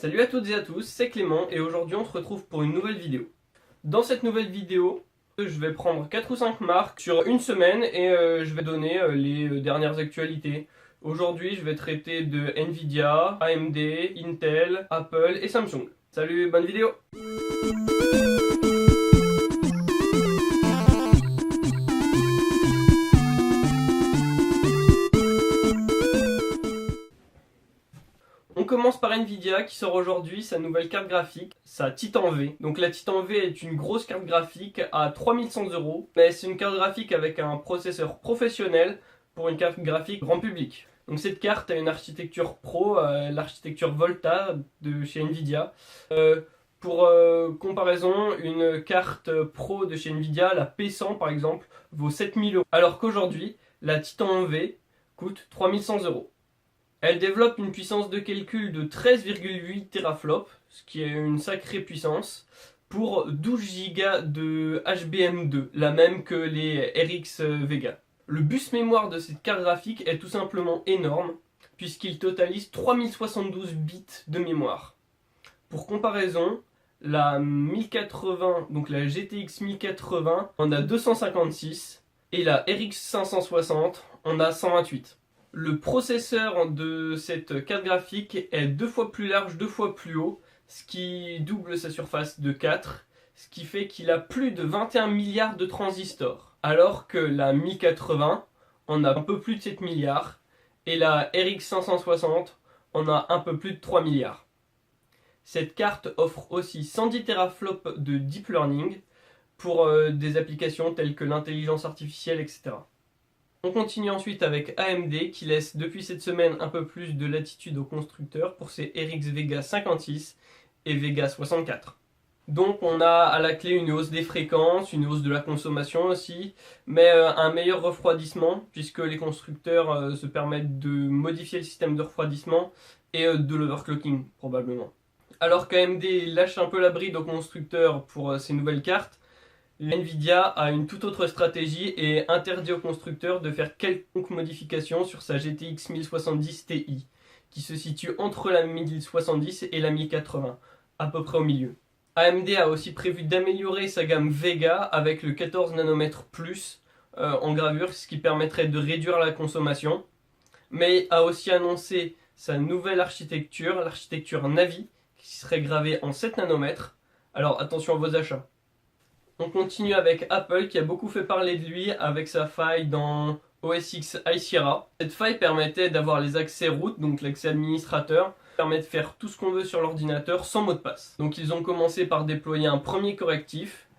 Salut à toutes et à tous, c'est Clément et aujourd'hui on se retrouve pour une nouvelle vidéo. Dans cette nouvelle vidéo, je vais prendre 4 ou 5 marques sur une semaine et je vais donner les dernières actualités. Aujourd'hui je vais traiter de Nvidia, AMD, Intel, Apple et Samsung. Salut, bonne vidéo! On commence par Nvidia qui sort aujourd'hui sa nouvelle carte graphique, sa Titan V. Donc la Titan V est une grosse carte graphique à 3100 €, mais c'est une carte graphique avec un processeur professionnel pour une carte graphique grand public. Donc cette carte a une architecture pro, l'architecture Volta de chez Nvidia. Pour comparaison, une carte pro de chez Nvidia, la P100 par exemple, vaut 7000 €, alors qu'aujourd'hui, la Titan V coûte 3100 €. Elle développe une puissance de calcul de 13,8 teraflops, ce qui est une sacrée puissance, pour 12 Go de HBM2, la même que les RX Vega. Le bus mémoire de cette carte graphique est tout simplement énorme, puisqu'il totalise 3072 bits de mémoire. Pour comparaison, la 1080, donc la GTX 1080, en a 256, et la RX 560 en a 128. Le processeur de cette carte graphique est 2 fois plus large, 2 fois plus haut, ce qui double sa surface de 4, ce qui fait qu'il a plus de 21 milliards de transistors, alors que la 1080 en a un peu plus de 7 milliards, et la RX 560 en a un peu plus de 3 milliards. Cette carte offre aussi 110 teraflops de deep learning pour des applications telles que l'intelligence artificielle, etc. On continue ensuite avec AMD qui laisse depuis cette semaine un peu plus de latitude aux constructeurs pour ses RX Vega 56 et Vega 64. Donc on a à la clé une hausse des fréquences, une hausse de la consommation aussi, mais un meilleur refroidissement puisque les constructeurs se permettent de modifier le système de refroidissement et de l'overclocking probablement. Alors qu'AMD lâche un peu la bride aux constructeurs pour ces nouvelles cartes, Nvidia a une toute autre stratégie et interdit aux constructeurs de faire quelconque modification sur sa GTX 1070 Ti, qui se situe entre la 1070 et la 1080, à peu près au milieu. AMD a aussi prévu d'améliorer sa gamme Vega avec le 14 nanomètres plus en gravure, ce qui permettrait de réduire la consommation, mais a aussi annoncé sa nouvelle architecture, l'architecture Navi, qui serait gravée en 7 nanomètres. Alors attention à vos achats. On continue avec Apple qui a beaucoup fait parler de lui avec sa faille dans OS X High Sierra. Cette faille permettait d'avoir les accès root, donc l'accès administrateur, permet de faire tout ce qu'on veut sur l'ordinateur sans mot de passe. Donc ils ont commencé par déployer un premier correctif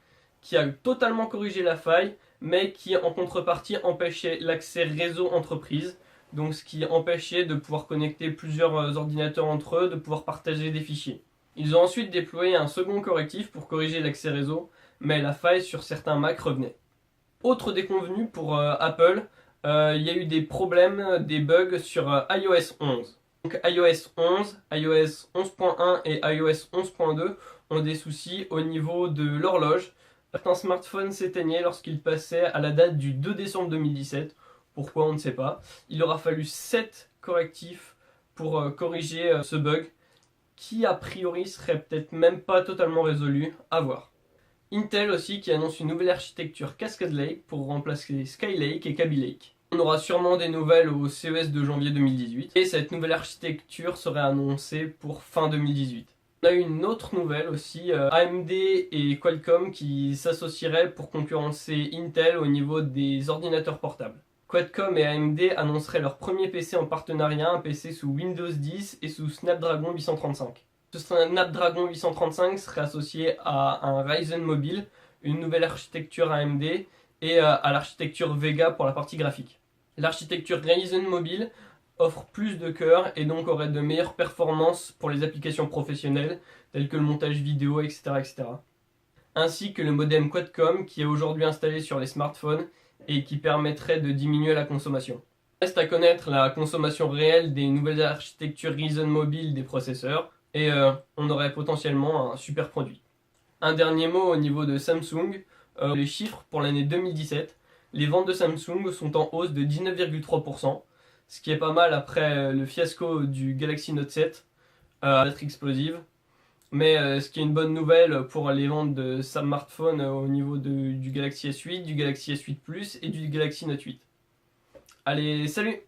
qui a totalement corrigé la faille, mais qui en contrepartie empêchait l'accès réseau entreprise, donc ce qui empêchait de pouvoir connecter plusieurs ordinateurs entre eux, de pouvoir partager des fichiers. Ils ont ensuite déployé un second correctif pour corriger l'accès réseau, mais la faille sur certains Mac revenait. Autre déconvenu pour Apple, il y a eu des problèmes, des bugs sur iOS 11. Donc iOS 11, iOS 11.1 et iOS 11.2 ont des soucis au niveau de l'horloge. Certains smartphones s'éteignaient lorsqu'ils passaient à la date du 2 décembre 2017. Pourquoi, on ne sait pas. Il aura fallu 7 correctifs pour corriger ce bug, qui a priori serait peut-être même pas totalement résolu, à voir. Intel aussi qui annonce une nouvelle architecture Cascade Lake pour remplacer Skylake et Kaby Lake. On aura sûrement des nouvelles au CES de janvier 2018 et cette nouvelle architecture serait annoncée pour fin 2018. On a une autre nouvelle aussi, AMD et Qualcomm qui s'associeraient pour concurrencer Intel au niveau des ordinateurs portables. Qualcomm et AMD annonceraient leur premier PC en partenariat, un PC sous Windows 10 et sous Snapdragon 835. Ce Snapdragon 835 serait associé à un Ryzen mobile, une nouvelle architecture AMD et à l'architecture Vega pour la partie graphique. L'architecture Ryzen mobile offre plus de cœur et donc aurait de meilleures performances pour les applications professionnelles telles que le montage vidéo, etc., etc. Ainsi que le modem Qualcomm qui est aujourd'hui installé sur les smartphones et qui permettrait de diminuer la consommation. Reste à connaître la consommation réelle des nouvelles architectures Ryzen mobile des processeurs. Et on aurait potentiellement un super produit. Un dernier mot au niveau de Samsung, les chiffres pour l'année 2017, les ventes de Samsung sont en hausse de 19,3%, ce qui est pas mal après le fiasco du Galaxy Note 7. batterie explosive. Mais ce qui est une bonne nouvelle pour les ventes de smartphones au niveau du Galaxy S8, du Galaxy S8 Plus et du Galaxy Note 8. Allez, salut!